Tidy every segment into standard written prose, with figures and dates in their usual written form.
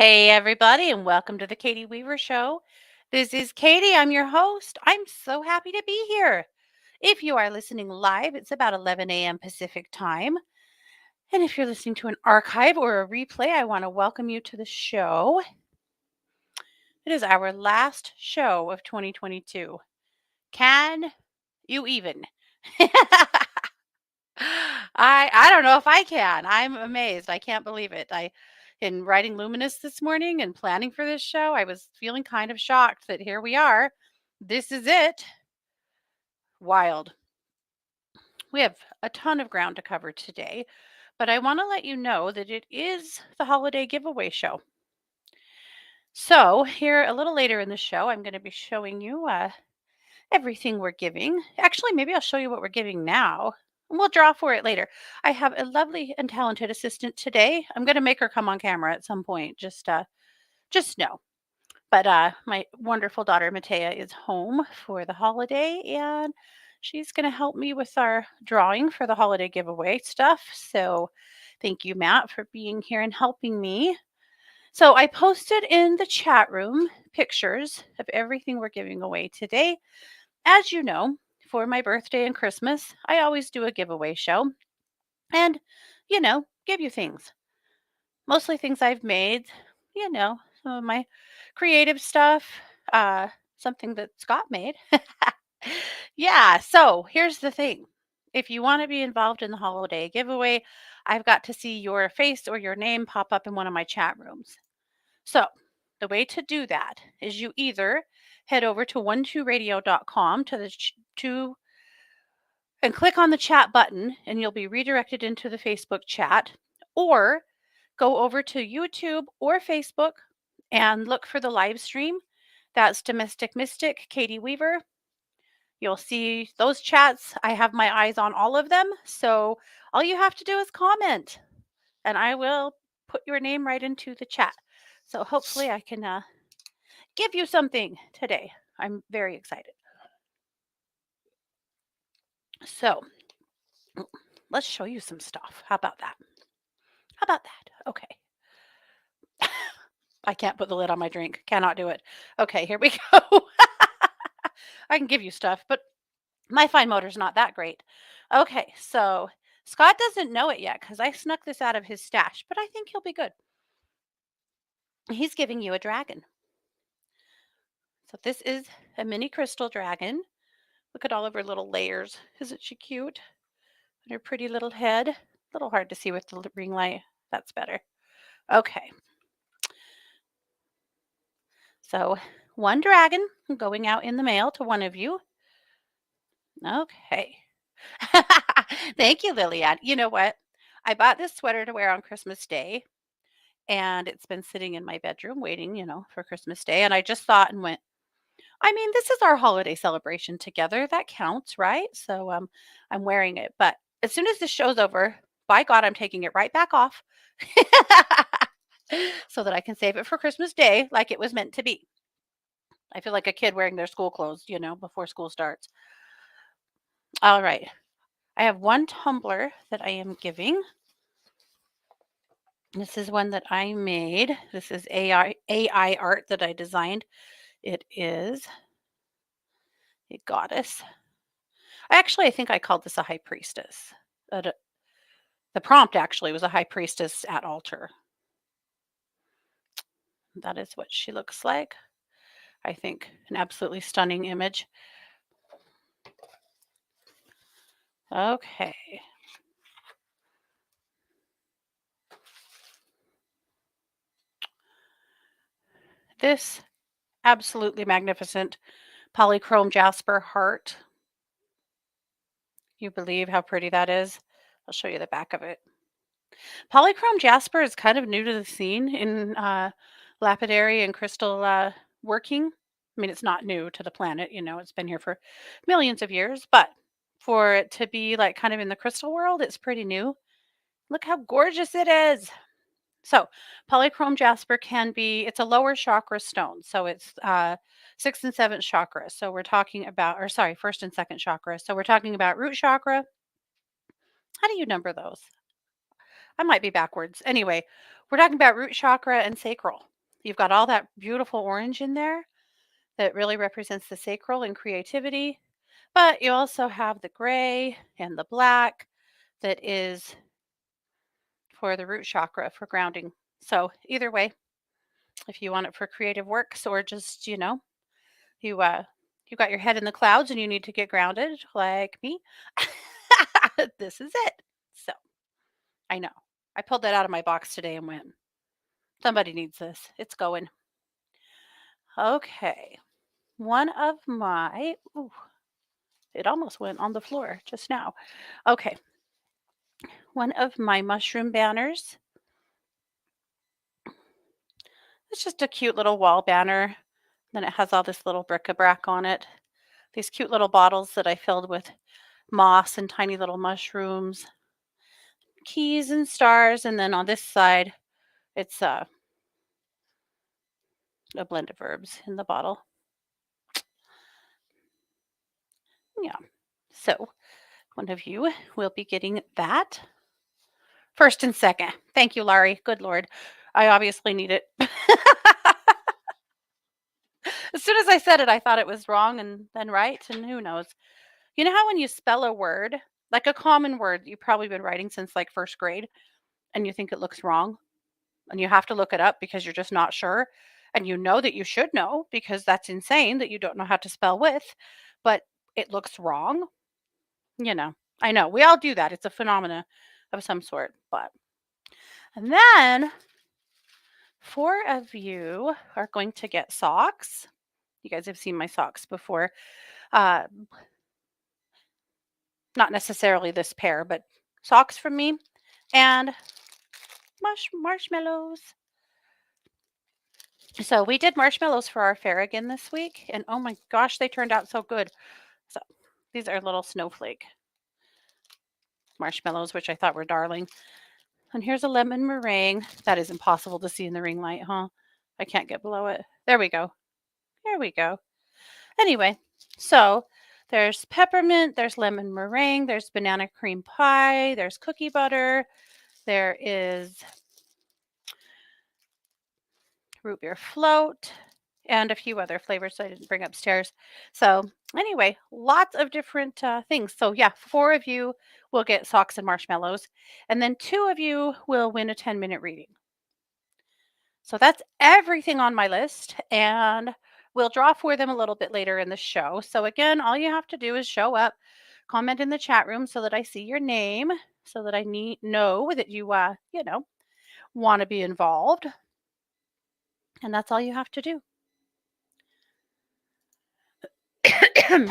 Hey, everybody, and welcome to the Katie Weaver Show. This is Katie. I'm your host. I'm so happy to be here. If you are listening live, it's about 11 a.m. Pacific time. And if you're listening to an archive or a replay, I want to welcome you to the show. It is our last show of 2022. Can you even? I don't know if I can. I'm amazed. I can't believe it. I in writing Luminous this morning and planning for this show, I was feeling kind of shocked that here we are. This is it. Wild. We have a ton of ground to cover today, but I want to let you know that it is the holiday giveaway show. So, here a little later in the show, I'm going to be showing you everything we're giving. Actually, maybe I'll show you what we're giving now. And we'll draw for it later. I have a lovely and talented assistant today. I'm going to make her come on camera at some point. Just know. But my wonderful daughter Matea is home for the holiday, and she's going to help me with our drawing for the holiday giveaway stuff. So, thank you, Matt, for being here and helping me. So, I posted in the chat room pictures of everything we're giving away today. As you know, for my birthday and Christmas, I always do a giveaway show and, give you things. Mostly things I've made, some of my creative stuff, uh, something that Scott made. Yeah, so here's the thing. If you want to be involved in the holiday giveaway, I've got to see your face or your name pop up in one of my chat rooms. So, the way to do that is you either head over to 12radio.com to and click on the chat button and you'll be redirected into the Facebook chat, or go over to YouTube or Facebook and look for the live stream. That's Domestic Mystic Katie Weaver. You'll see those chats. I have my eyes on all of them. So all you have to do is comment and I will put your name right into the chat. So hopefully I can give you something today. I'm very excited. So let's show you some stuff. How about that? How about that? Okay. I can't put the lid on my drink. Cannot do it. Okay, here we go. I can give you stuff, but my fine motor's not that great. Okay, so Scott doesn't know it yet because I snuck this out of his stash, but I think he'll be good. He's giving you a dragon. So this is a mini crystal dragon. Look at all of her little layers. Isn't she cute? And her pretty little head. A little hard to see with the ring light. That's better. Okay. So one dragon going out in the mail to one of you. Okay. Thank you, Lillian. You know what? I bought this sweater to wear on Christmas Day, and it's been sitting in my bedroom waiting, for Christmas Day. And I just thought and went, I mean, this is our holiday celebration together. That counts, right? So I'm wearing it. But as soon as this show's over, by God, I'm taking it right back off so that I can save it for Christmas Day like it was meant to be. I feel like a kid wearing their school clothes, before school starts. All right. I have one tumbler that I am giving. This is one that I made. This is AI art that I designed. It is a goddess. Actually, I think I called this a high priestess. The prompt actually was a high priestess at altar. That is what she looks like. I think an absolutely stunning image. Okay. This absolutely magnificent polychrome jasper heart. You believe how pretty that is? I'll show you the back of it. Polychrome jasper is kind of new to the scene in lapidary and crystal working. I mean, it's not new to the planet, it's been here for millions of years, but for it to be like kind of in the crystal world, it's pretty new. Look how gorgeous it is. So, polychrome jasper it's a lower chakra stone. So, it's sixth and seventh chakra. So, we're talking about, or sorry, first and second chakra. So, we're talking about root chakra. How do you number those? I might be backwards. Anyway, we're talking about root chakra and sacral. You've got all that beautiful orange in there that really represents the sacral and creativity, but you also have the gray and the black that is for the root chakra for grounding. So either way, if you want it for creative works or just, you you got your head in the clouds and you need to get grounded like me, this is it. So I know. I pulled that out of my box today and went, somebody needs this. It's going. Okay. One of my ooh, it almost went on the floor just now. Okay. One of my mushroom banners. It's just a cute little wall banner. Then it has all this little bric-a-brac on it. These cute little bottles that I filled with moss and tiny little mushrooms, keys and stars, and then on this side, it's a blend of herbs in the bottle. Yeah. So one of you will be getting that first and second. Thank you, Laurie. Good Lord. I obviously need it. As soon as I said it, I thought it was wrong and then right, and who knows. You know how when you spell a word, like a common word you've probably been writing since like first grade, and you think it looks wrong, and you have to look it up because you're just not sure, and you know that you should know because that's insane that you don't know how to spell with, but it looks wrong? You know, I know. We all do that. It's a phenomena of some sort, but and then 4 of you are going to get socks. You guys have seen my socks before. Uh, not necessarily this pair, but socks from me and marshmallows. So we did marshmallows for our fair again this week, and oh my gosh, they turned out so good. So these are little snowflake marshmallows, which I thought were darling. And here's a lemon meringue. That is impossible to see in the ring light, huh? I can't get below it. There we go. There we go. Anyway, so there's peppermint, there's lemon meringue, there's banana cream pie, there's cookie butter, there is root beer float, and a few other flavors I didn't bring upstairs. So, anyway, lots of different things. So, yeah, 4 of you will get socks and marshmallows, and then 2 of you will win a 10-minute reading. So, that's everything on my list, and we'll draw for them a little bit later in the show. So, again, all you have to do is show up, comment in the chat room so that I see your name, so that I know that you want to be involved. And that's all you have to do.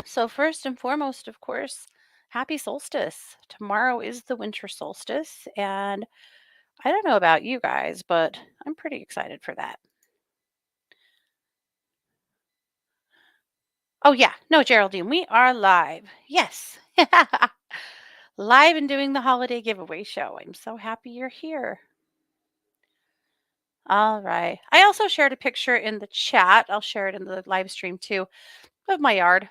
So, first and foremost, of course, happy solstice. Tomorrow is the winter solstice. And I don't know about you guys, but I'm pretty excited for that. Oh, yeah. No, Geraldine, we are live. Yes. Live and doing the holiday giveaway show. I'm so happy you're here. All right. I also shared a picture in the chat. I'll share it in the live stream too of my yard.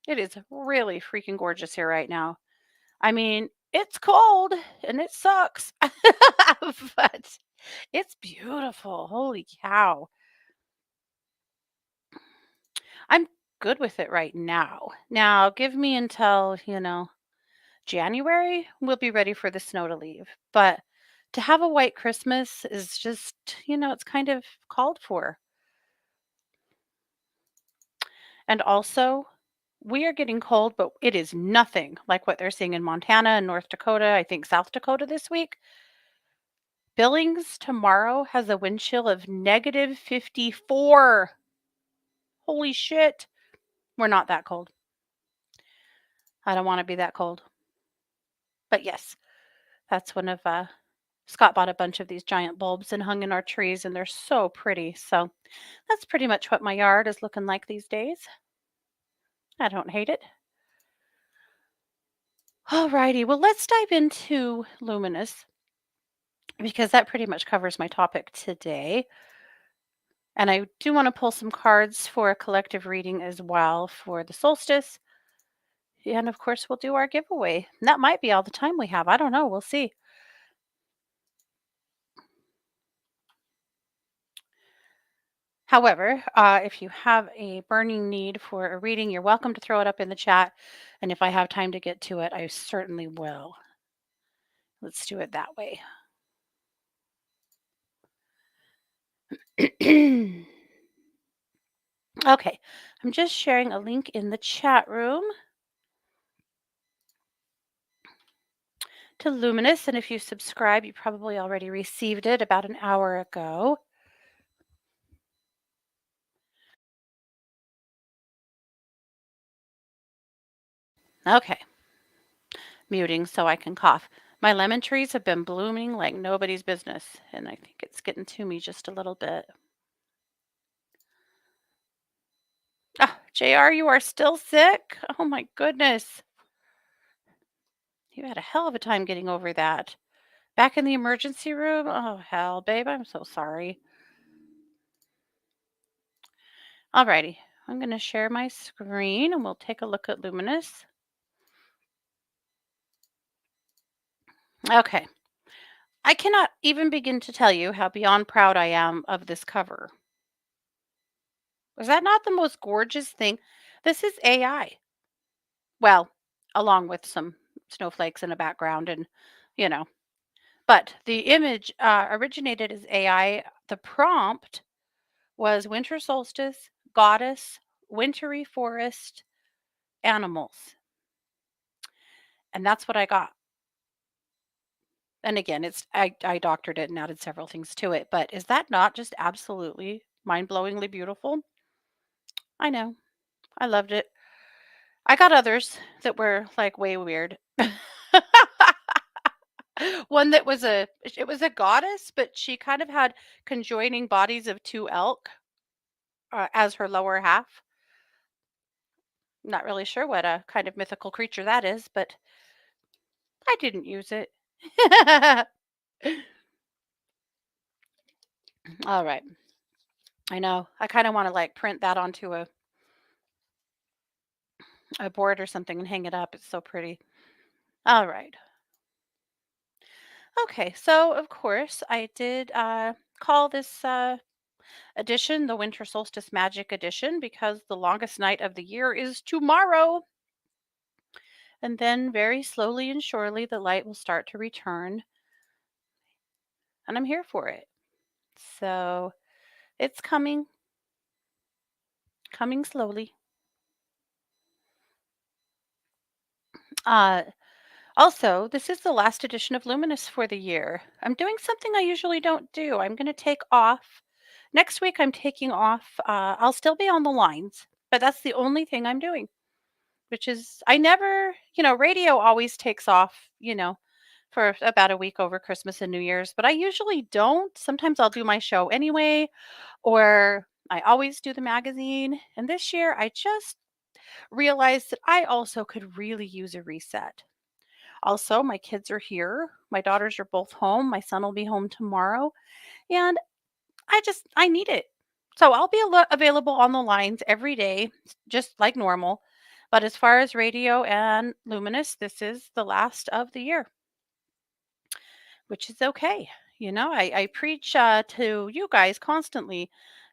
It is really freaking gorgeous here right now. I mean, it's cold and it sucks, but it's beautiful. Holy cow. I'm good with it right now. Now, give me until, January, we'll be ready for the snow to leave. But to have a white Christmas is just, it's kind of called for. And also, we are getting cold, but it is nothing like what they're seeing in Montana and North Dakota, I think South Dakota this week. Billings tomorrow has a wind chill of -54. Holy shit. We're not that cold. I don't want to be that cold. But yes, that's one of Scott bought a bunch of these giant bulbs and hung in our trees, and they're so pretty. So that's pretty much what my yard is looking like these days. I don't hate it. Alrighty, well, let's dive into luminous because that pretty much covers my topic today. And I do want to pull some cards for a collective reading as well for the solstice. And of course, we'll do our giveaway. And that might be all the time we have. I don't know. We'll see. However, if you have a burning need for a reading, you're welcome to throw it up in the chat. And if I have time to get to it, I certainly will. Let's do it that way. Okay, I'm just sharing a link in the chat room to Luminous. And if you subscribe, you probably already received it about an hour ago. Okay, muting so I can cough. My lemon trees have been blooming like nobody's business, and I think it's getting to me just a little bit. Ah, JR, you are still sick? Oh my goodness. You had a hell of a time getting over that. Back in the emergency room? Oh, hell, babe, I'm so sorry. Alrighty, I'm going to share my screen and we'll take a look at Luminous. Okay, I cannot even begin to tell you how beyond proud I am of this cover. Is that not the most gorgeous thing? This is AI. Well, along with some snowflakes in the background and, you know, but the image originated as AI. The prompt was winter solstice, goddess, wintry forest, animals. And that's what I got. And again, I doctored it and added several things to it. But is that not just absolutely mind-blowingly beautiful? I know. I loved it. I got others that were like way weird. One that was it was a goddess, but she kind of had conjoining bodies of two elk as her lower half. Not really sure what a kind of mythical creature that is, but I didn't use it. All right. I know. I kind of want to like print that onto a board or something and hang it up. It's so pretty. All right. Okay. So, of course, I did call this edition the Winter Solstice Magic Edition because the longest night of the year is tomorrow. And then, very slowly and surely, the light will start to return. And I'm here for it. So, it's coming slowly. Uh, Also, this is the last edition of Luminous for the year. I'm doing something I usually don't do. I'm going to take off. Next week, I'm taking off. I'll still be on the lines, but that's the only thing I'm doing, which is I never, radio always takes off, for about a week over Christmas and New Year's, but I usually don't. Sometimes I'll do my show anyway, or I always do the magazine. And this year, I just realized that I also could really use a reset. Also, my kids are here. My daughters are both home. My son will be home tomorrow. And I need it. So I'll be available on the lines every day, just like normal. But as far as radio and Luminous, this is the last of the year, which is okay. I preach to you guys constantly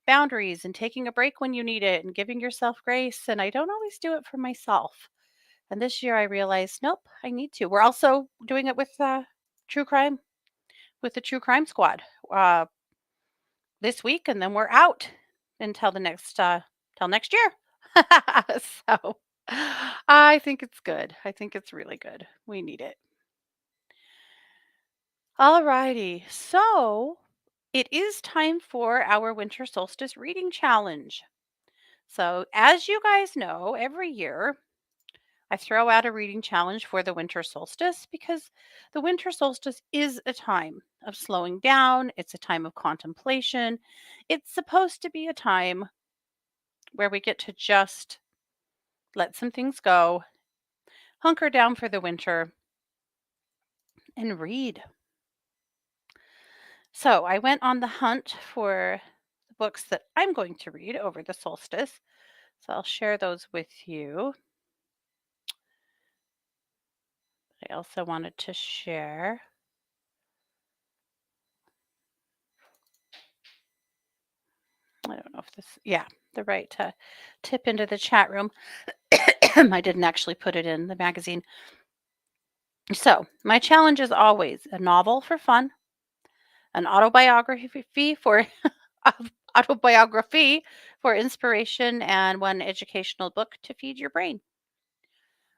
boundaries and taking a break when you need it and giving yourself grace. And I don't always do it for myself. And this year I realized, nope, I need to. We're also doing it with true crime, with the True Crime Squad uh, this week, and then we're out until the next till next year. So I think it's good. I think it's really good. We need it. All righty. So it is time for our winter solstice reading challenge. So as you guys know, every year I throw out a reading challenge for the winter solstice because the winter solstice is a time of slowing down. It's a time of contemplation. It's supposed to be a time where we get to just let some things go, hunker down for the winter, and read. So I went on the hunt for the books that I'm going to read over the solstice. So I'll share those with you. I also wanted to share I don't know if this, yeah, the right tip into the chat room. I didn't actually put it in the magazine. So, my challenge is always a novel for fun, an autobiography for autobiography for inspiration, and one educational book to feed your brain.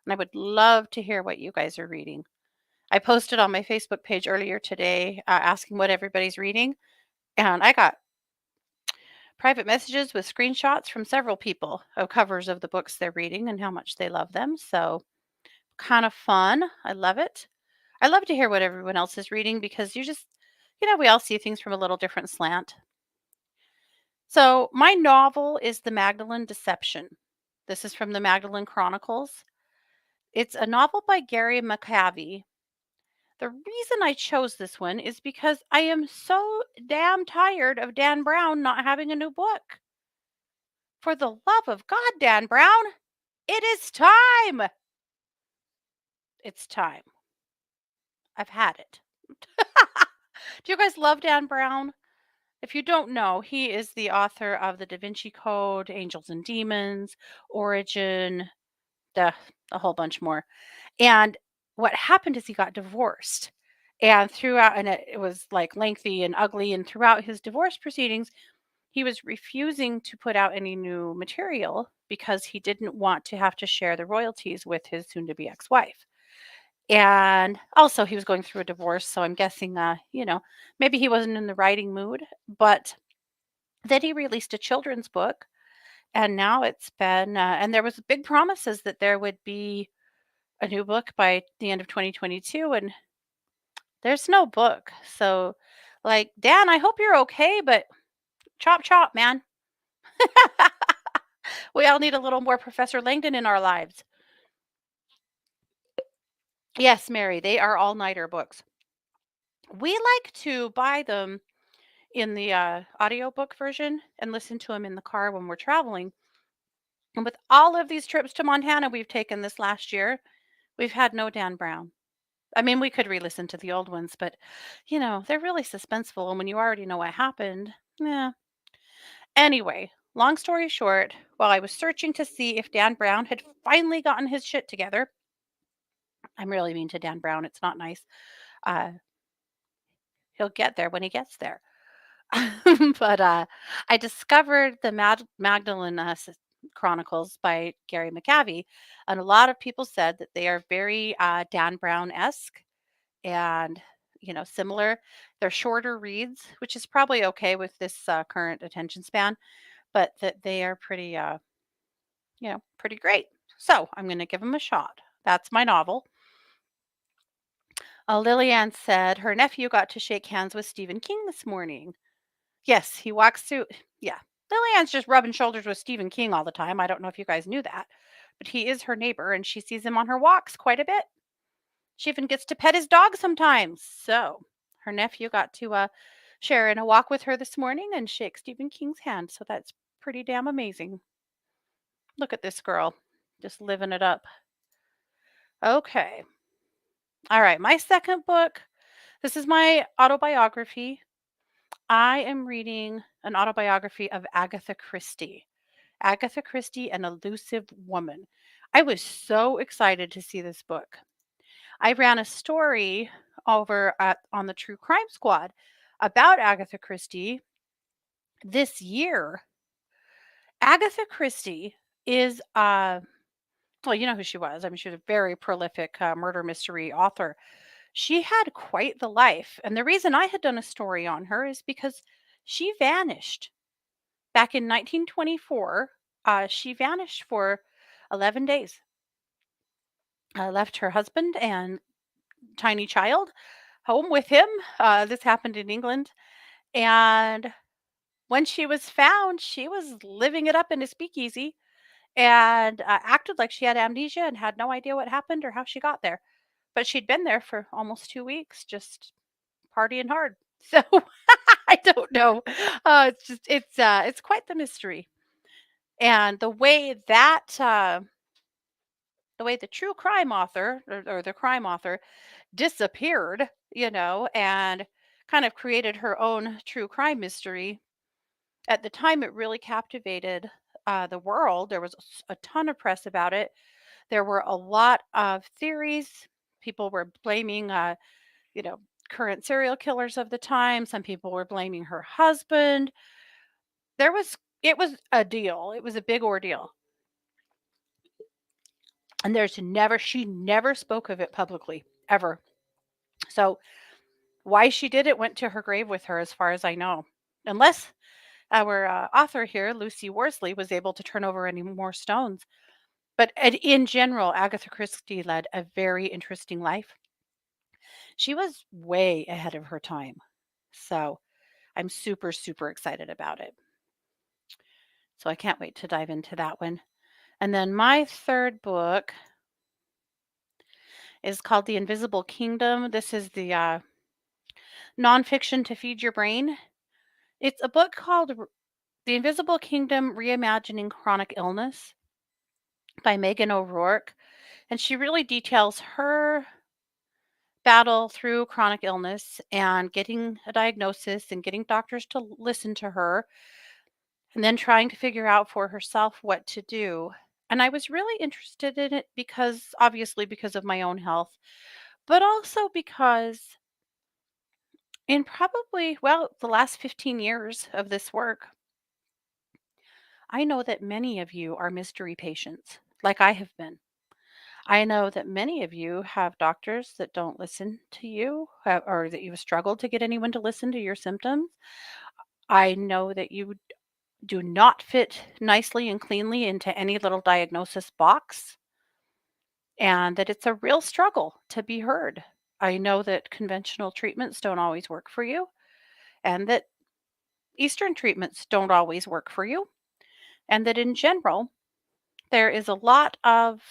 And I would love to hear what you guys are reading. I posted on my Facebook page earlier today asking what everybody's reading, and I got private messages with screenshots from several people of covers of the books they're reading and how much they love them. So, kind of fun. I love it. I love to hear what everyone else is reading because we all see things from a little different slant. So, my novel is The Magdalene Deception. This is from the Magdalene Chronicles. It's a novel by Gary McCavey. The reason I chose this one is because I am so damn tired of Dan Brown not having a new book. For the love of God, Dan Brown, it is time. It's time. I've had it. Do you guys love Dan Brown? If you don't know, he is the author of The Da Vinci Code, Angels and Demons, Origin, the a whole bunch more. And what happened is he got divorced. And throughout, and it was like lengthy and ugly. And throughout his divorce proceedings, he was refusing to put out any new material because he didn't want to have to share the royalties with his soon to be ex wife. And also, he was going through a divorce. So I'm guessing, maybe he wasn't in the writing mood. But then he released a children's book. And now it's been, and there was big promises that there would be a new book by the end of 2022. And there's no book. So, like, Dan, I hope you're okay, but chop chop, man. We all need a little more Professor Langdon in our lives. Yes, Mary, they are all-nighter books. We like to buy them in the audiobook version and listen to them in the car when we're traveling. And with all of these trips to Montana we've taken this last year, we've had no Dan Brown. I mean, we could re-listen to the old ones, but they're really suspenseful. And when you already know what happened, yeah. Anyway, long story short, while I was searching to see if Dan Brown had finally gotten his shit together, I'm really mean to Dan Brown. It's not nice. Uh, he'll get there when he gets there. But I discovered the Magdalene Chronicles by Gary McCavey, and a lot of people said that they are very Dan Brown esque and similar. They're shorter reads, which is probably okay with this current attention span, but that they are pretty great. So I'm going to give them a shot. That's my novel. Lillian said her nephew got to shake hands with Stephen King this morning. Yes, he walks through. Yeah. Lillian's just rubbing shoulders with Stephen King all the time. I don't know if you guys knew that, but he is her neighbor and she sees him on her walks quite a bit. She even gets to pet his dog sometimes. So her nephew got to share in a walk with her this morning and shake Stephen King's hand. So that's pretty damn amazing. Look at this girl, just living it up. Okay. All right. My second book. This is my autobiography. I am reading an autobiography of Agatha Christie. Agatha Christie, An Elusive Woman. I was so excited to see this book. I ran a story on the True Crime Squad about Agatha Christie this year. Agatha Christie is, well, you know who she was. I mean, she was a very prolific murder mystery author. She had quite the life. And the reason I had done a story on her is because she vanished back in 1924. She vanished for 11 days. Left her husband and tiny child home with him. This happened in England. And when she was found, she was living it up in a speakeasy and acted like she had amnesia and had no idea what happened or how she got there. But she'd been there for almost 2 weeks, just partying hard. So I don't know. It's quite the mystery. And the way the true crime author or the crime author disappeared, and kind of created her own true crime mystery. At the time, it really captivated the world. There was a ton of press about it. There were a lot of theories. People were blaming, you know, current serial killers of the time. Some people were blaming her husband. It was a deal. It was a big ordeal. And she never spoke of it publicly, ever. So why she did it went to her grave with her, as far as I know. Unless our author here, Lucy Worsley, was able to turn over any more stones. But in general, Agatha Christie led a very interesting life. She was way ahead of her time. So I'm super, super excited about it. So I can't wait to dive into that one. And then my third book is called The Invisible Kingdom. This is the nonfiction to feed your brain. It's a book called The Invisible Kingdom Reimagining Chronic Illness by Megan O'Rourke. And she really details her battle through chronic illness and getting a diagnosis and getting doctors to listen to her and then trying to figure out for herself what to do. And I was really interested in it because, obviously, because of my own health, but also because in probably, well, the last 15 years of this work, I know that many of you are mystery patients, like I have been. I know that many of you have doctors that don't listen to you, or that you've struggled to get anyone to listen to your symptoms. I know that you do not fit nicely and cleanly into any little diagnosis box, and that it's a real struggle to be heard. I know that conventional treatments don't always work for you, and that Eastern treatments don't always work for you, and that in general, there is a lot of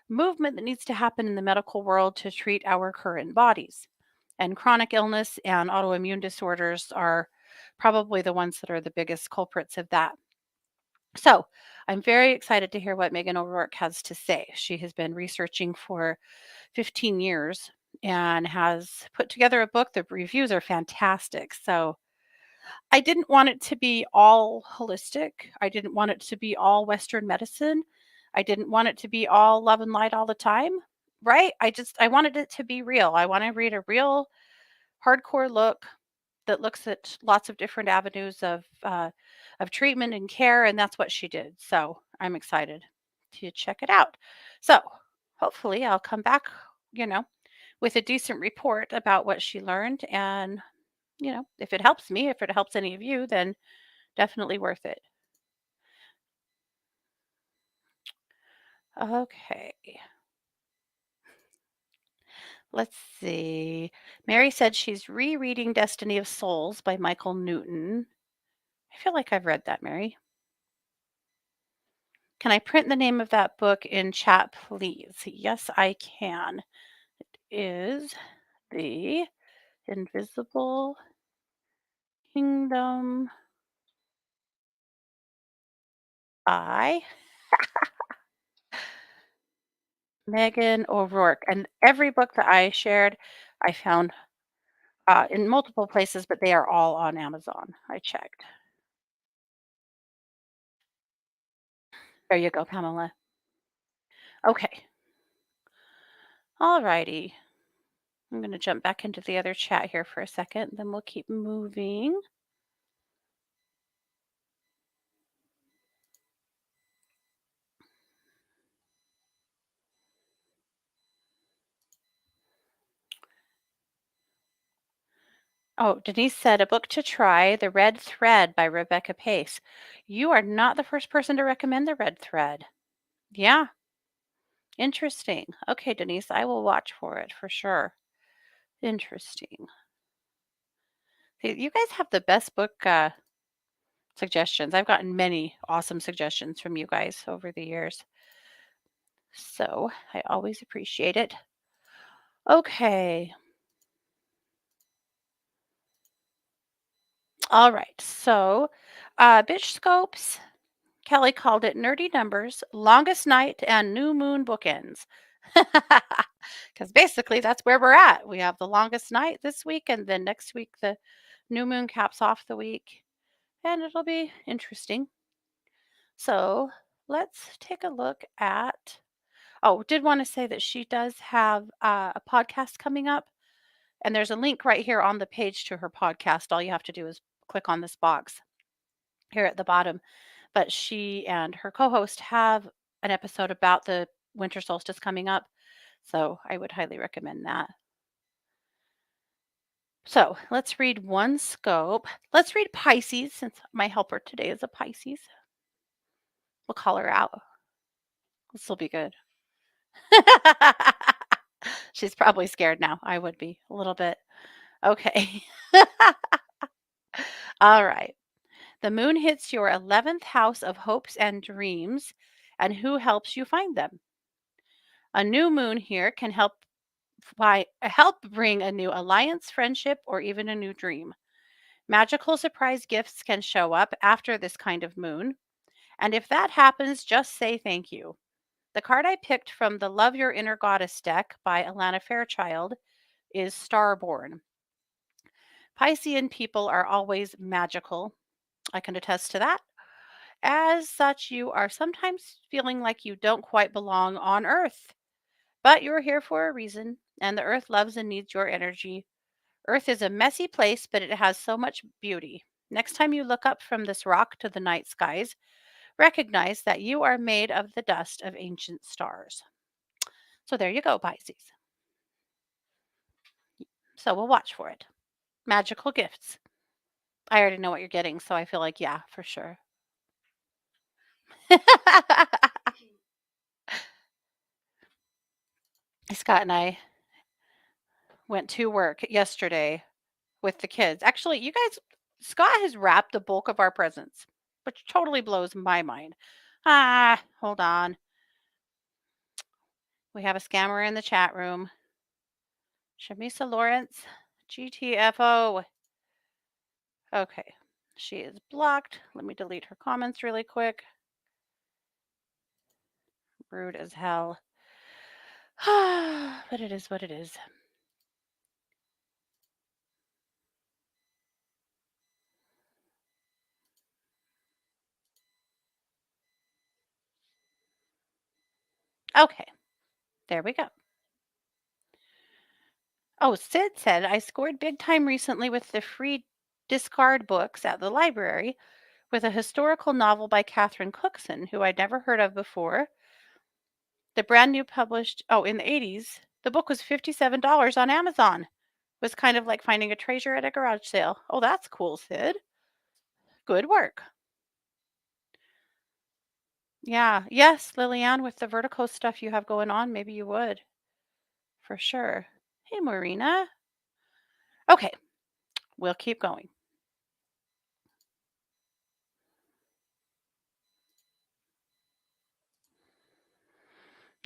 movement that needs to happen in the medical world to treat our current bodies. And chronic illness and autoimmune disorders are probably the ones that are the biggest culprits of that. So I'm very excited to hear what Megan O'Rourke has to say. She has been researching for 15 years and has put together a book. The reviews are fantastic. So I didn't want it to be all holistic. I didn't want it to be all Western medicine. I didn't want it to be all love and light all the time. Right? I wanted it to be real. I want to read a real hardcore look that looks at lots of different avenues of treatment and care, and that's what she did. So I'm excited to check it out. So hopefully I'll come back, you know, with a decent report about what she learned, and if it helps me, if it helps any of you, then definitely worth it. Okay, let's see. Mary said she's rereading Destiny of Souls by Michael Newton. I feel like I've read that, Mary. Can I print the name of that book in chat, please? Yes, I can. It is The Invisible Kingdom by Megan O'Rourke. And every book that I shared, I found in multiple places, but they are all on Amazon. I checked. There you go, Pamela. Okay. All righty. I'm going to jump back into the other chat here for a second, then we'll keep moving. Oh, Denise said, a book to try, The Red Thread by Rebecca Pace. You are not the first person to recommend The Red Thread. Yeah, interesting. Okay, Denise, I will watch for it for sure. Interesting. Hey, you guys have the best book suggestions. I've gotten many awesome suggestions from you guys over the years. So I always appreciate it. Okay. All right. So, Bitch Scopes, Kelly called it nerdy numbers, longest night, and new moon bookends. Because basically that's where we're at. We have the longest night this week, and then next week the new moon caps off the week. and it'll be interesting. So let's take a look at. Oh, did want to say that she does have a podcast coming up, and there's a link right here on the page to her podcast. All you have to do is click on this box here at the bottom. But she and her co host have an episode about the winter solstice coming up. So I would highly recommend that. So let's read one scope. Let's read Pisces since my helper today is a Pisces. We'll call her out. This will be good. She's probably scared now. I would be a little bit. Okay. All right. The moon hits your 11th house of hopes and dreams. And who helps you find them? A new moon here can help bring a new alliance, friendship, or even a new dream. Magical surprise gifts can show up after this kind of moon. And if that happens, just say thank you. The card I picked from the Love Your Inner Goddess deck by Alana Fairchild is Starborn. Piscean people are always magical. I can attest to that. As such, you are sometimes feeling like you don't quite belong on Earth, but you're here for a reason, and the Earth loves and needs your energy. Earth is a messy place, but it has so much beauty. Next time you look up from this rock to the night skies, recognize that you are made of the dust of ancient stars. So there you go, Pisces. So we'll watch for it. Magical gifts. I already know what you're getting, so I feel like, yeah, for sure. Scott and I went to work yesterday with the kids. Actually, you guys, Scott has wrapped the bulk of our presents, which totally blows my mind. Hold on. We have a scammer in the chat room. Shamisa Lawrence, GTFO. Okay, she is blocked. Let me delete her comments really quick. Rude as hell. But it is what it is. Okay, there we go. Oh, Sid said, I scored big time recently with the free discard books at the library with a historical novel by Catherine Cookson, who I'd never heard of before. The brand new published, in the 80s, the book was $57 on Amazon. It was kind of like finding a treasure at a garage sale. Oh, that's cool, Sid. Good work. Yeah. Yes, Liliane, with the vertical stuff you have going on, maybe you would. For sure. Hey, Marina. Okay, we'll keep going.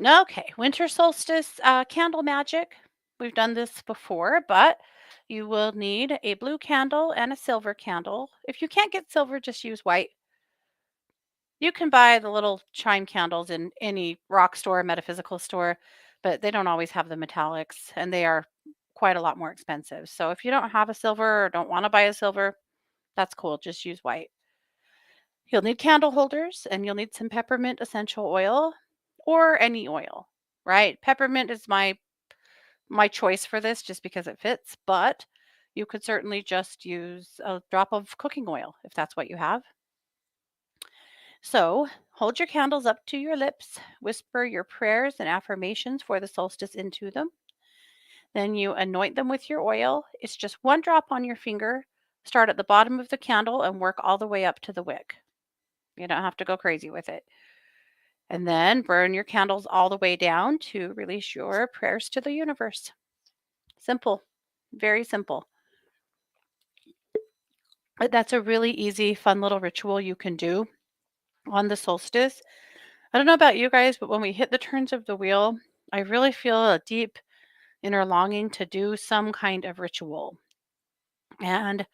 Okay, winter solstice candle magic. We've done this before, but you will need a blue candle and a silver candle. If you can't get silver, just use white. You can buy the little chime candles in any rock store, metaphysical store, but they don't always have the metallics and they are quite a lot more expensive. So if you don't have a silver or don't want to buy a silver, that's cool. Just use white. You'll need candle holders and you'll need some peppermint essential oil or any oil, right? Peppermint is my choice for this just because it fits, but you could certainly just use a drop of cooking oil if that's what you have. So, hold your candles up to your lips, whisper your prayers and affirmations for the solstice into them. Then you anoint them with your oil. It's just one drop on your finger. Start at the bottom of the candle and work all the way up to the wick. You don't have to go crazy with it. And then burn your candles all the way down to release your prayers to the universe. Simple, very simple. But that's a really easy, fun little ritual you can do on the solstice. I don't know about you guys, but when we hit the turns of the wheel, I really feel a deep inner longing to do some kind of ritual. And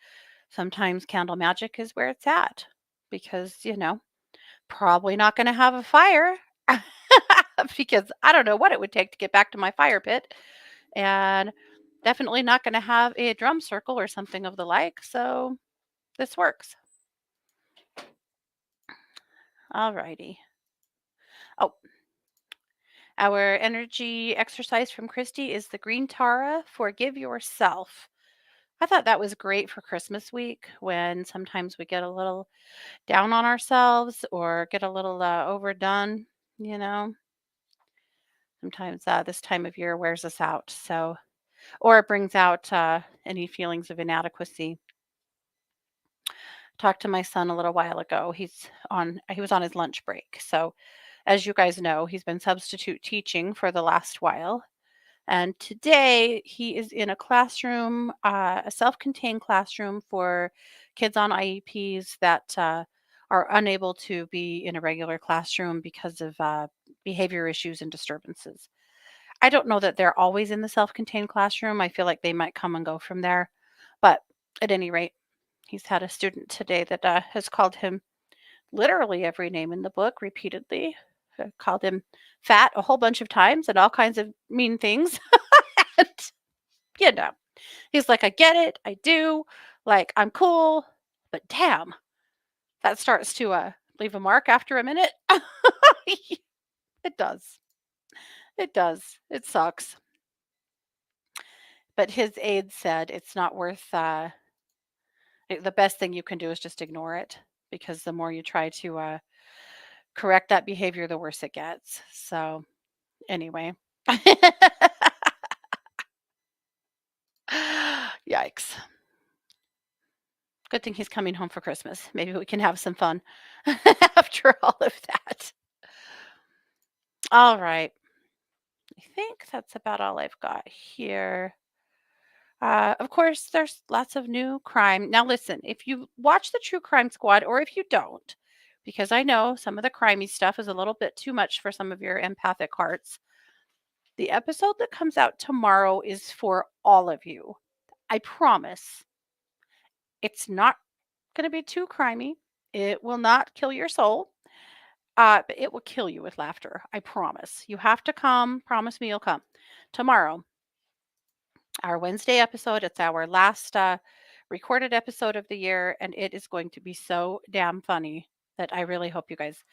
sometimes candle magic is where it's at because, probably not going to have a fire because I don't know what it would take to get back to my fire pit. And definitely not going to have a drum circle or something of the like. So this works. All righty. Oh, our energy exercise from Christy is the Green Tara, Forgive Yourself. I thought that was great for Christmas week when sometimes we get a little down on ourselves or get a little overdone, you know. Sometimes this time of year wears us out. So, or it brings out any feelings of inadequacy. Talked to my son a little while ago. He was on his lunch break. So, as you guys know, he's been substitute teaching for the last while. And today he is in a classroom, a self-contained classroom for kids on IEPs that are unable to be in a regular classroom because of behavior issues and disturbances. I don't know that they're always in the self-contained classroom. I feel like they might come and go from there. But at any rate, he's had a student today that has called him literally every name in the book repeatedly. Called him fat a whole bunch of times and all kinds of mean things. And, you know, he's like, I get it. I do. Like, I'm cool. But damn, that starts to leave a mark after a minute. It does. It does. It sucks. But his aide said it's not worth the best thing you can do is just ignore it because the more you try to correct that behavior, the worse it gets. So, anyway. Yikes. Good thing he's coming home for Christmas. Maybe we can have some fun after all of that. All right. I think that's about all I've got here. Of course, there's lots of new crime. Now, listen, if you watch the True Crime Squad, or if you don't, because I know some of the crimey stuff is a little bit too much for some of your empathic hearts, the episode that comes out tomorrow is for all of you. I promise. It's not going to be too crimey. It will not kill your soul. But it will kill you with laughter. I promise. You have to come. Promise me you'll come. Tomorrow, our Wednesday episode. It's our last recorded episode of the year, and it is going to be so damn funny that I really hope you guys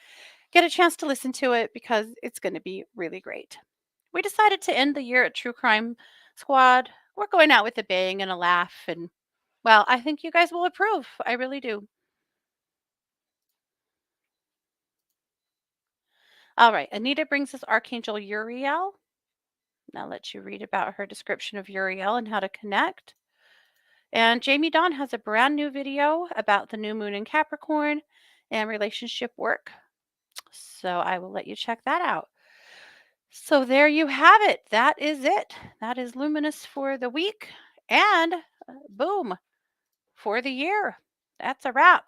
get a chance to listen to it because it's going to be really great. We decided to end the year at True Crime Squad. We're going out with a bang and a laugh, and well, I think you guys will approve. I really do. All right, Anita brings us Archangel Uriel. I'll let you read about her description of Uriel and how to connect. And Jamie Dawn has a brand new video about the new moon in Capricorn and relationship work. So I will let you check that out. So there you have it. That is it. That is Luminous for the week. And boom, for the year. That's a wrap.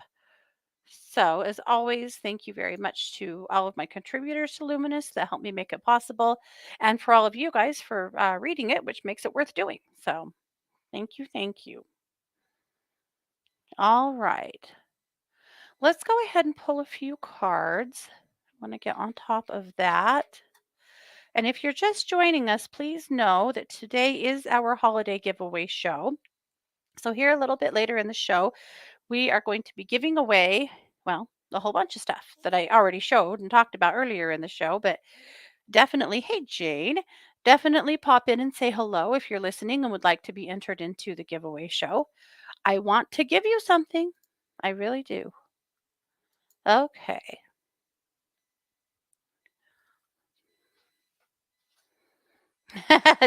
So, as always, thank you very much to all of my contributors to Luminous that helped me make it possible, and for all of you guys for reading it, which makes it worth doing. So, thank you. Thank you. All right. Let's go ahead and pull a few cards. I want to get on top of that. And if you're just joining us, please know that today is our holiday giveaway show. So, here a little bit later in the show, we are going to be giving away, well, a whole bunch of stuff that I already showed and talked about earlier in the show, but definitely, hey, Jane, definitely pop in and say hello if you're listening and would like to be entered into the giveaway show. I want to give you something. I really do. Okay.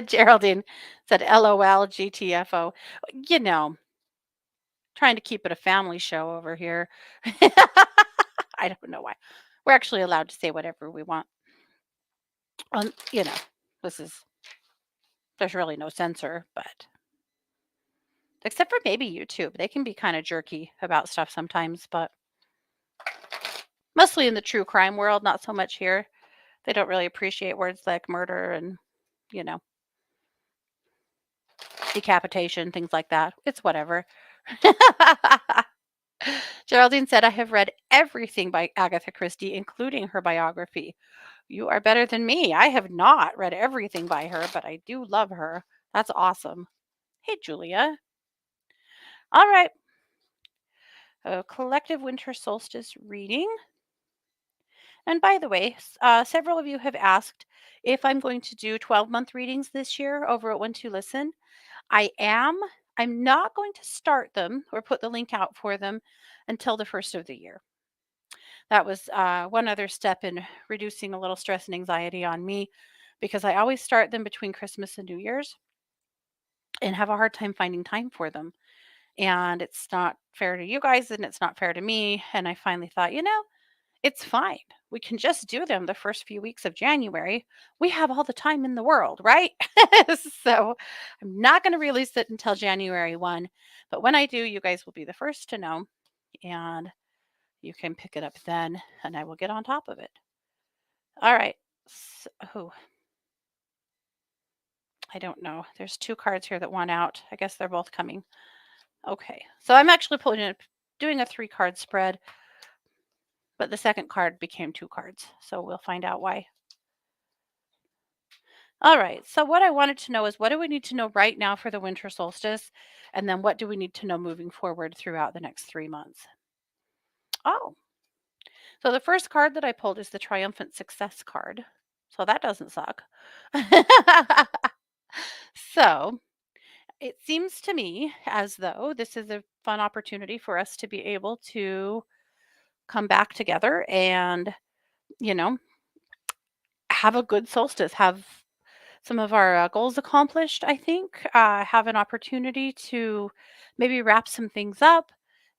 Geraldine said LOL GTFO. You know, trying to keep it a family show over here. I don't know why. We're actually allowed to say whatever we want. You know, this is, there's really no censor, but except for maybe YouTube. They can be kind of jerky about stuff sometimes, but mostly in the true crime world, not so much here. They don't really appreciate words like murder and, you know, decapitation, things like that. It's whatever. Geraldine said, I have read everything by Agatha Christie, including her biography. You are better than me. I have not read everything by her, but I do love her. That's awesome. Hey, Julia. All right. A collective winter solstice reading. And by the way, several of you have asked if I'm going to do 12-month readings this year over at One to Listen. I am. I'm not going to start them or put the link out for them until the first of the year. That was one other step in reducing a little stress and anxiety on me because I always start them between Christmas and New Year's and have a hard time finding time for them. And it's not fair to you guys and it's not fair to me. And I finally thought, it's fine. We can just do them the first few weeks of January. We have all the time in the world, right? So I'm not going to release it until January 1. But when I do, you guys will be the first to know. And you can pick it up then, and I will get on top of it. All right. So, oh, I don't know. There's two cards here that want out. I guess they're both coming. Okay. So I'm actually doing a 3-card spread, but the second card became 2 cards. So we'll find out why. All right. So what I wanted to know is what do we need to know right now for the winter solstice? And then what do we need to know moving forward throughout the next 3 months? Oh, so the first card that I pulled is the triumphant success card. So that doesn't suck. So it seems to me as though this is a fun opportunity for us to be able to come back together and, you know, have a good solstice, have some of our goals accomplished, I think, have an opportunity to maybe wrap some things up.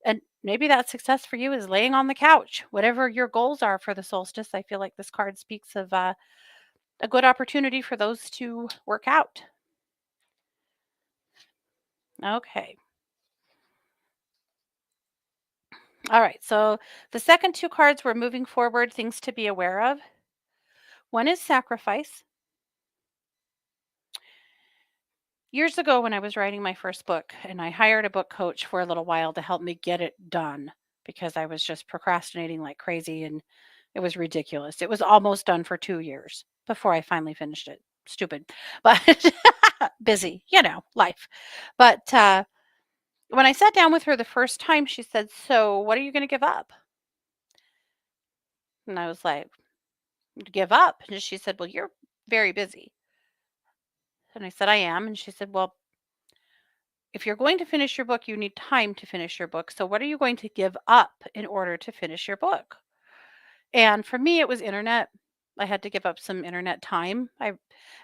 And maybe that success for you is laying on the couch, whatever your goals are for the solstice. I feel like this card speaks of a good opportunity for those to work out. Okay. All right. So the second 2 cards we're moving forward, things to be aware of. One is sacrifice. Years ago, when I was writing my first book, and I hired a book coach for a little while to help me get it done because I was just procrastinating like crazy and it was ridiculous. It was almost done for 2 years before I finally finished it. Stupid, but busy, life. But when I sat down with her the first time, she said, "So, what are you going to give up?" And I was like, "Give up?" And she said, "Well, you're very busy." And I said, "I am." And she said, "Well, if you're going to finish your book, you need time to finish your book. So, what are you going to give up in order to finish your book?" And for me, it was internet. I had to give up some internet time. I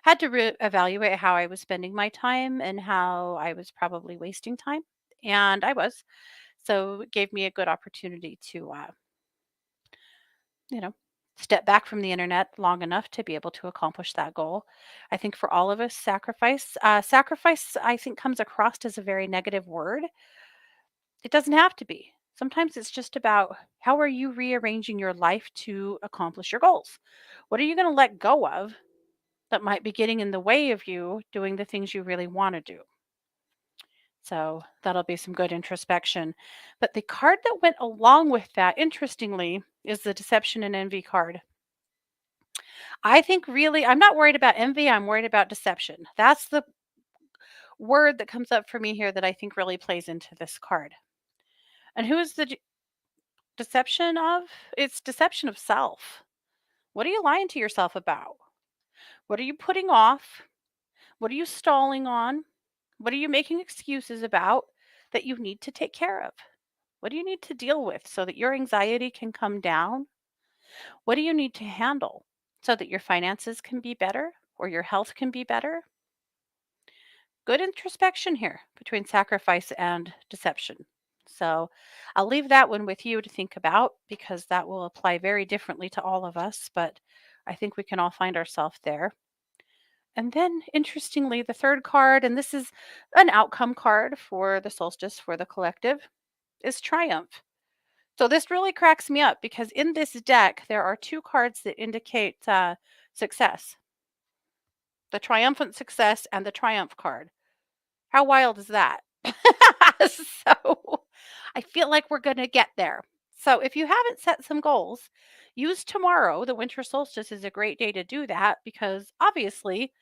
had to evaluate how I was spending my time and how I was probably wasting time. And I was. So, it gave me a good opportunity to, you know, step back from the internet long enough to be able to accomplish that goal. I think for all of us, sacrifice, I think, comes across as a very negative word. It doesn't have to be. Sometimes it's just about how are you rearranging your life to accomplish your goals? What are you going to let go of that might be getting in the way of you doing the things you really want to do? So that'll be some good introspection. But the card that went along with that, interestingly, is the deception and envy card. I think really, I'm not worried about envy. I'm worried about deception. That's the word that comes up for me here that I think really plays into this card. And who is the deception of? It's deception of self. What are you lying to yourself about? What are you putting off? What are you stalling on? What are you making excuses about that you need to take care of? What do you need to deal with so that your anxiety can come down? What do you need to handle so that your finances can be better or your health can be better? Good introspection here between sacrifice and deception. So I'll leave that one with you to think about because that will apply very differently to all of us, but I think we can all find ourselves there. And then, interestingly, the third card, and this is an outcome card for the solstice for the collective, is triumph. So this really cracks me up because in this deck, there are 2 cards that indicate success, the triumphant success and the triumph card. How wild is that? So I feel like we're going to get there. So if you haven't set some goals, use tomorrow. The winter solstice is a great day to do that because obviously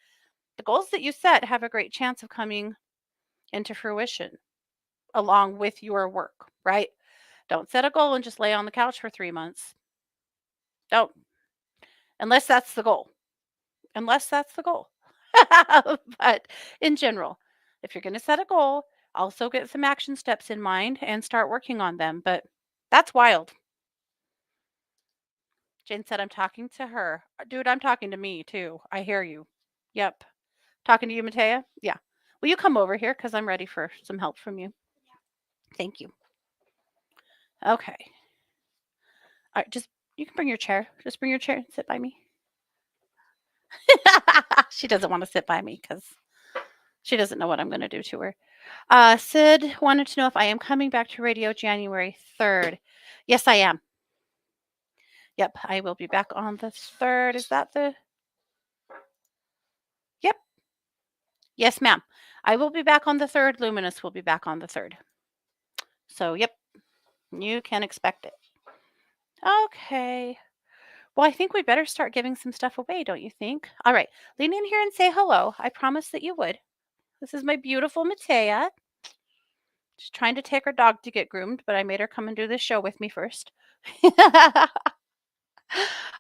the goals that you set have a great chance of coming into fruition along with your work, right? Don't set a goal and just lay on the couch for 3 months. Don't. unless that's the goal. Unless that's the goal. But in general, if you're going to set a goal, also get some action steps in mind and start working on them. But that's wild. Jane said, I'm talking to her. Dude, I'm talking to me too. I hear you. Yep. Talking to you, Matea? Yeah. Will you come over here? Because I'm ready for some help from you. Thank you. Okay. All right. Just, you can bring your chair. Just bring your chair and sit by me. She doesn't want to sit by me because she doesn't know what I'm going to do to her. Sid wanted to know if I am coming back to radio January 3rd. Yes, I am. Yep, I will be back on the 3rd. Is that the? Yep. Yes, ma'am. I will be back on the 3rd. Luminous will be back on the 3rd. So, yep, you can expect it. Okay. Well, I think we better start giving some stuff away, don't you think? All right. Lean in here and say hello. I promised that you would. This is my beautiful Matea. She's trying to take her dog to get groomed, but I made her come and do this show with me first.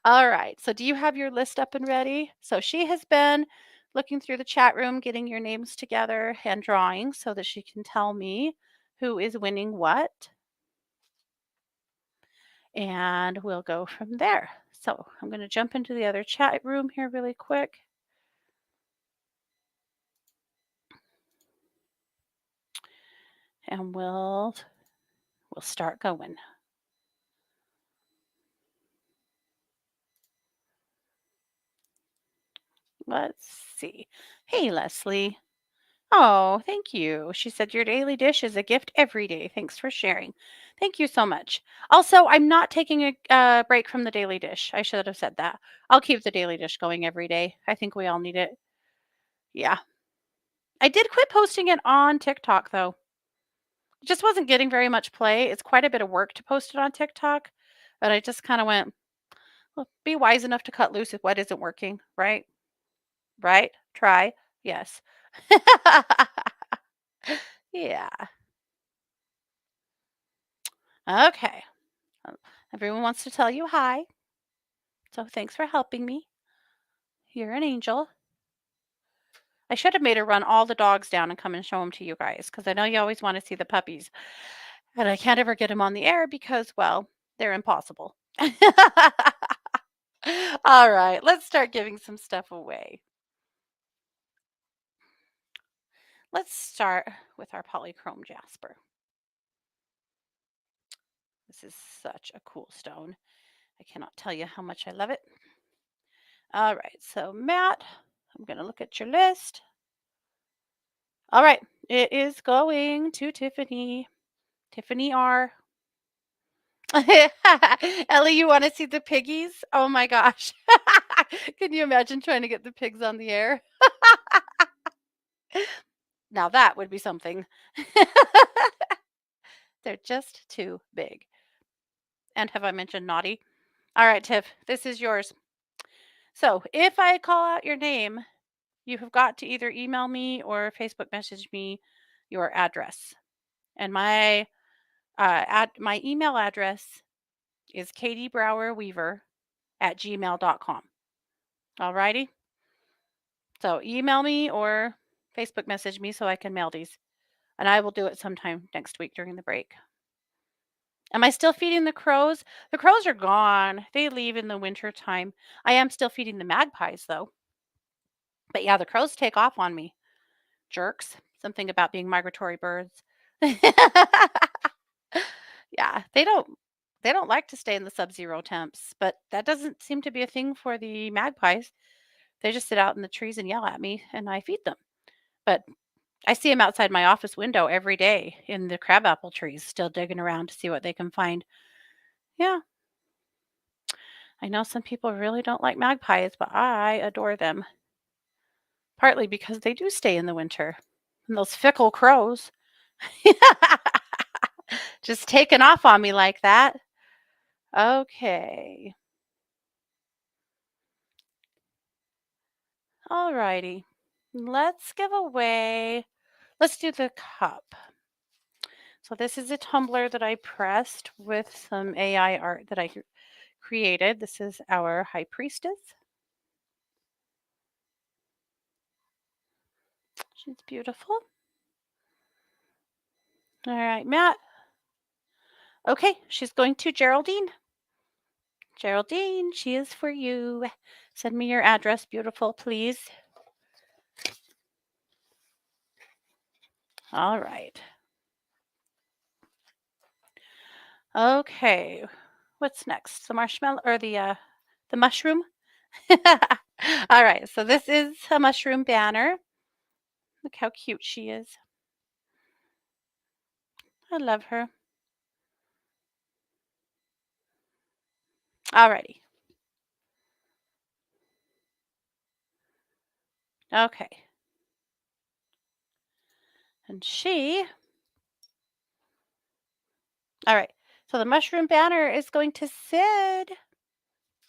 All right. So, do you have your list up and ready? So, she has been looking through the chat room, getting your names together and drawing so that she can tell me who is winning what. And we'll go from there. So, I'm going to jump into the other chat room here really quick. And we'll start going. Let's see. Hey, Leslie. Oh, thank you. She said your daily dish is a gift every day. Thanks for sharing. Thank you so much. Also, I'm not taking a break from the daily dish. I should have said that. I'll keep the daily dish going every day. I think we all need it. Yeah. I did quit posting it on TikTok though. It just wasn't getting very much play. It's quite a bit of work to post it on TikTok. But I just kind of went, well, be wise enough to cut loose if what isn't working, right? Right? Try. Yes. Yeah. Okay. Everyone wants to tell you hi. So thanks for helping me. You're an angel. I should have made her run all the dogs down and come and show them to you guys because I know you always want to see the puppies. And I can't ever get them on the air because, well, they're impossible. All right, let's start giving some stuff away. Let's start with our polychrome jasper. This is such a cool stone. I cannot tell you how much I love it. All right, so Matt, I'm going to look at your list. All right, it is going to Tiffany. Tiffany R. Ellie, you want to see the piggies? Oh my gosh. Can you imagine trying to get the pigs on the air? Now that would be something. They're just too big. And have I mentioned naughty? All right, Tiff, this is yours. So if I call out your name, you have got to either email me or Facebook message me your address. And my my email address is katiebrowerweaver@gmail.com. All righty. So email me or Facebook message me so I can mail these. And I will do it sometime next week during the break. Am I still feeding the crows? The crows are gone. They leave in the winter time. I am still feeding the magpies though. But yeah, the crows take off on me. Jerks. Something about being migratory birds. Yeah, they don't like to stay in the sub-zero temps, but that doesn't seem to be a thing for the magpies. They just sit out in the trees and yell at me and I feed them. But I see them outside my office window every day in the crabapple trees, still digging around to see what they can find. Yeah, I know some people really don't like magpies, but I adore them. Partly because they do stay in the winter. And those fickle crows just taking off on me like that. Okay. Alrighty. Let's give away. Let's do the cup. So this is a tumbler that I pressed with some AI art that I created. This is our high priestess. She's beautiful. All right, Matt. Okay, she's going to Geraldine. Geraldine, she is for you. Send me your address, beautiful, please. All right. Okay. What's next? The marshmallow or the mushroom? All right. So this is a mushroom banner. Look how cute she is. I love her. All righty. Okay. And all right. So the mushroom banner is going to Sid.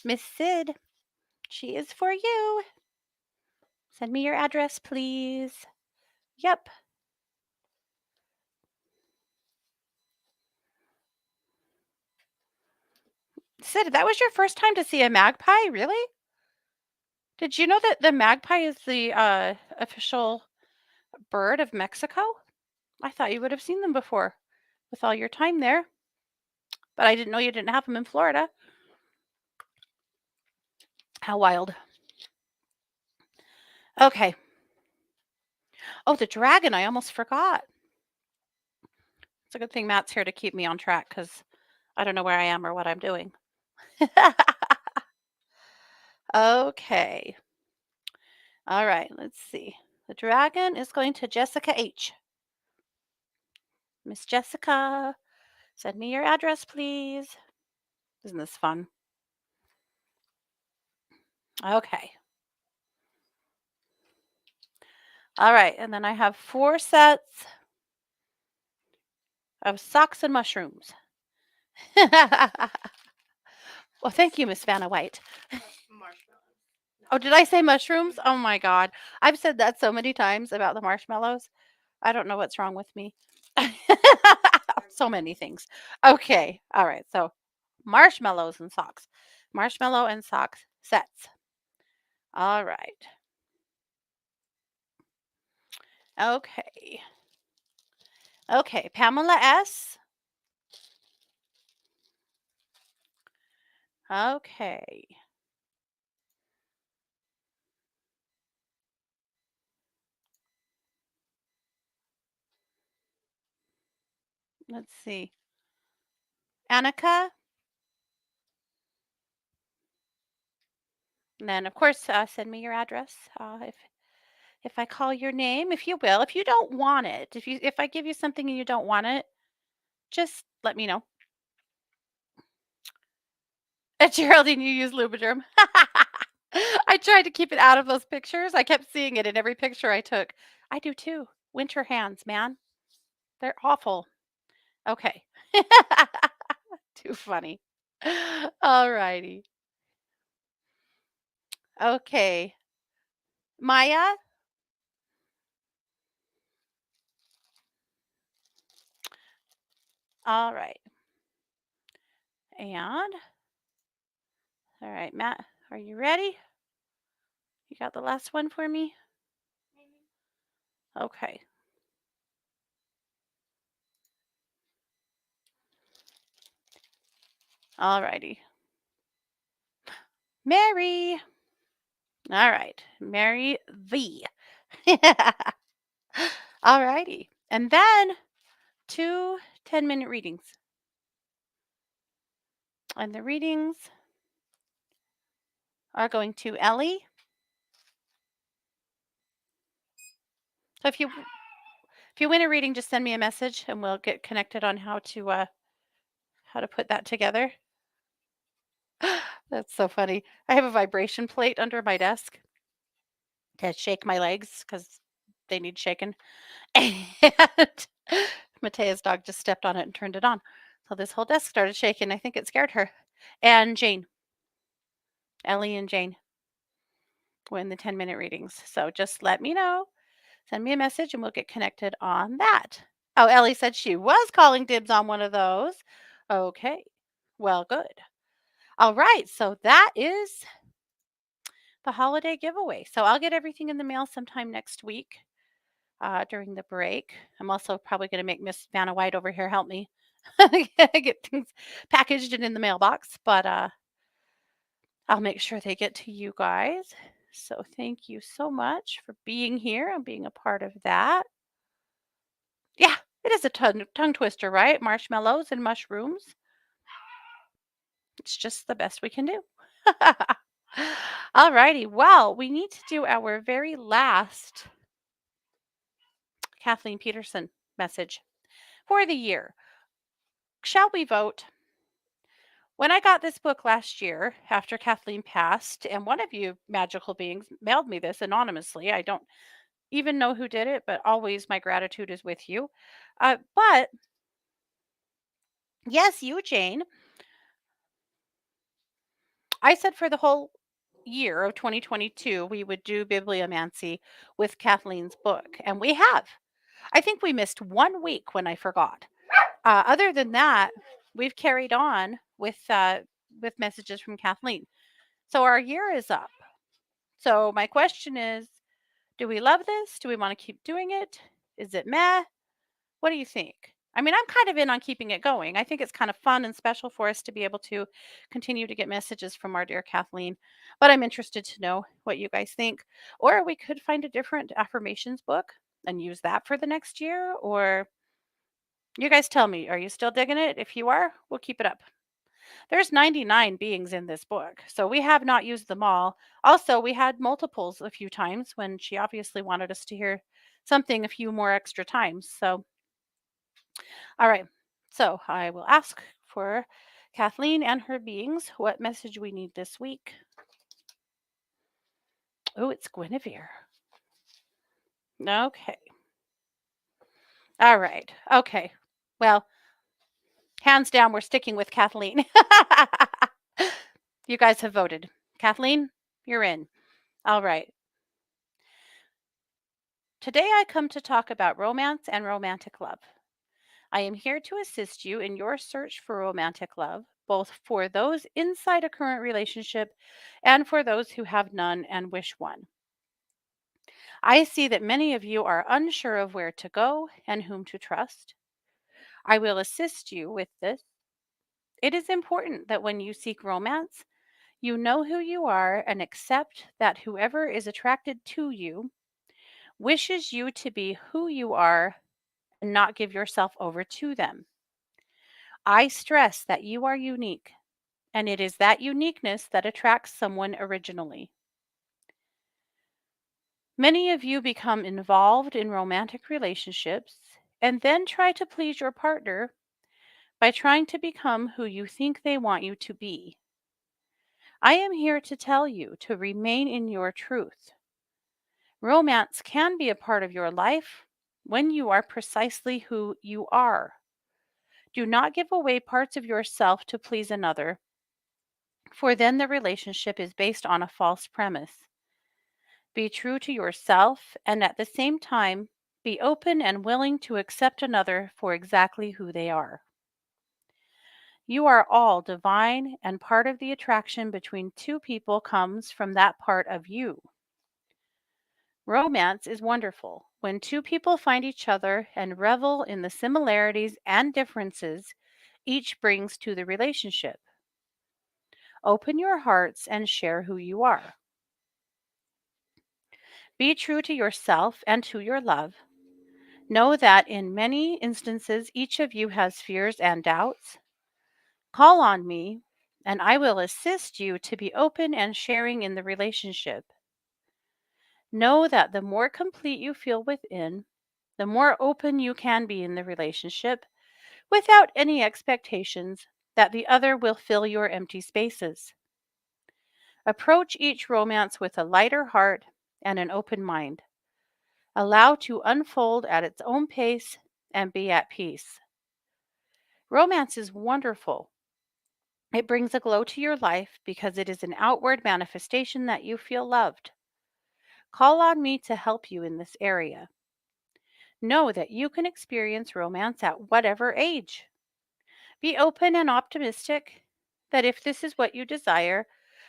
Miss Sid, she is for you. Send me your address, please. Yep. Sid, that was your first time to see a magpie? Really? Did you know that the magpie is the official bird of Mexico? I thought you would have seen them before with all your time there, but I didn't know you didn't have them in Florida. How wild. Okay. Oh, the dragon. I almost forgot. It's a good thing Matt's here to keep me on track because I don't know where I am or what I'm doing. Okay. All right. Let's see. The dragon is going to Jessica H. Miss Jessica, send me your address, please. Isn't this fun? Okay. All right. And then I have 4 sets of socks and mushrooms. Well, thank you, Miss Vanna White. Oh, did I say mushrooms? Oh my God. I've said that so many times about the marshmallows. I don't know what's wrong with me. So many things. Okay. All right. So marshmallows and socks. Marshmallow and socks sets. All right. Okay. Okay. Pamela S. Okay. Let's see. Annika. And then, of course, send me your address if I call your name, if you will. If you don't want it, if I give you something and you don't want it, just let me know. Geraldine, you use Lubriderm. I tried to keep it out of those pictures. I kept seeing it in every picture I took. I do too. Winter hands, man. They're awful. Okay. Too funny. All righty. Okay. Maya. All right. And all right, Matt, are you ready? You got the last one for me? Okay. All righty. Mary. All right. Mary V. All righty. And then 2 10-minute readings. And the readings are going to Ellie. So if you win a reading, just send me a message and we'll get connected on how to put that together. That's so funny. I have a vibration plate under my desk to shake my legs because they need shaken. And Matea's dog just stepped on it and turned it on. So this whole desk started shaking. I think it scared her. And Jane, Ellie and Jane win the 10-minute readings. So just let me know. Send me a message and we'll get connected on that. Oh, Ellie said she was calling dibs on one of those. Okay. Well, good. All right, so that is the holiday giveaway. So I'll get everything in the mail sometime next week during the break. I'm also probably going to make Miss Vanna White over here help me get things packaged and in the mailbox, but I'll make sure they get to you guys. So thank you so much for being here and being a part of that. Yeah, it is a tongue twister, right? Marshmallows and mushrooms. It's just the best we can do. All righty. Well, we need to do our very last Kathleen Peterson message for the year. Shall we vote? When I got this book last year after Kathleen passed, and one of you magical beings mailed me this anonymously. I don't even know who did it, but always my gratitude is with you. But yes, you, Jane, I said for the whole year of 2022, we would do bibliomancy with Kathleen's book, and we have. I think we missed 1 week when I forgot. Other than that, we've carried on with messages from Kathleen. So our year is up. So my question is, do we love this? Do we want to keep doing it? Is it meh? What do you think? I mean, I'm kind of in on keeping it going. I think it's kind of fun and special for us to be able to continue to get messages from our dear Kathleen. But I'm interested to know what you guys think. Or we could find a different affirmations book and use that for the next year. Or you guys tell me, are you still digging it? If you are, we'll keep it up. There's 99 beings in this book, so we have not used them all. Also, we had multiples a few times when she obviously wanted us to hear something a few more extra times. So, all right. So, I will ask for Kathleen and her beings what message we need this week. Oh, it's Guinevere. Okay. All right. Okay. Well, hands down, we're sticking with Kathleen. You guys have voted. Kathleen, you're in. All right. Today I come to talk about romance and romantic love. I am here to assist you in your search for romantic love, both for those inside a current relationship and for those who have none and wish one. I see that many of you are unsure of where to go and whom to trust. I will assist you with this. It is important that when you seek romance, you know who you are and accept that whoever is attracted to you wishes you to be who you are and not give yourself over to them. I stress that you are unique, and it is that uniqueness that attracts someone originally. Many of you become involved in romantic relationships and then try to please your partner by trying to become who you think they want you to be. I am here to tell you to remain in your truth. Romance can be a part of your life when you are precisely who you are. Do not give away parts of yourself to please another, for then the relationship is based on a false premise. Be true to yourself and at the same time, be open and willing to accept another for exactly who they are. You are all divine, and part of the attraction between two people comes from that part of you. Romance is wonderful when two people find each other and revel in the similarities and differences each brings to the relationship. Open your hearts and share who you are. Be true to yourself and to your love. Know that in many instances, each of you has fears and doubts. Call on me, and I will assist you to be open and sharing in the relationship. Know that the more complete you feel within, the more open you can be in the relationship without any expectations that the other will fill your empty spaces. Approach each romance with a lighter heart and an open mind. Allow to unfold at its own pace and be at peace. Romance is wonderful. It brings a glow to your life because it is an outward manifestation that you feel loved. Call on me to help you in this area. Know that you can experience romance at whatever age. Be open and optimistic. that if this is what you desire,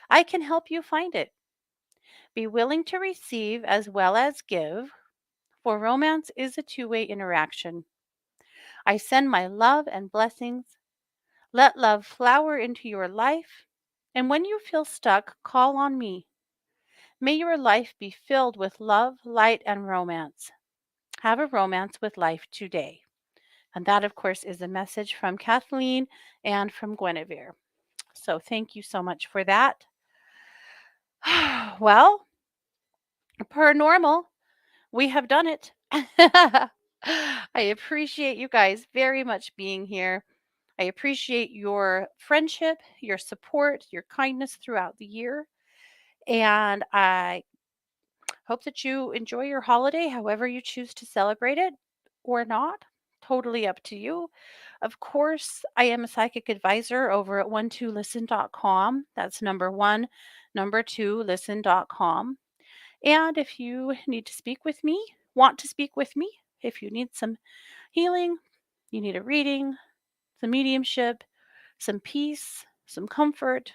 I can help you find it. Be willing to receive as well as give, for romance is a two-way interaction. I send my love and blessings. Let love flower into your life. And when you feel stuck, call on me. May your life be filled with love, light, and romance. Have a romance with life today. And that, of course, is a message from Kathleen and from Guinevere. So thank you so much for that. Well, per normal, we have done it. I appreciate you guys very much being here. I appreciate your friendship, your support, your kindness throughout the year. And I hope that you enjoy your holiday however you choose to celebrate it or not. Totally up to you. Of course, I am a psychic advisor over at 12listen.com. That's number one, number two, listen.com. And if you need to speak with me, want to speak with me, if you need some healing, you need a reading, some mediumship, some peace, some comfort,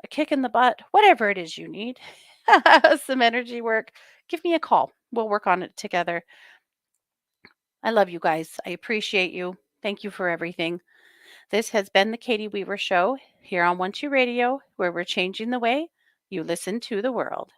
a kick in the butt, whatever it is you need, some energy work, give me a call. We'll work on it together. I love you guys. I appreciate you. Thank you for everything. This has been the Katie Weaver Show here on 12 Radio, where we're changing the way you listen to the world.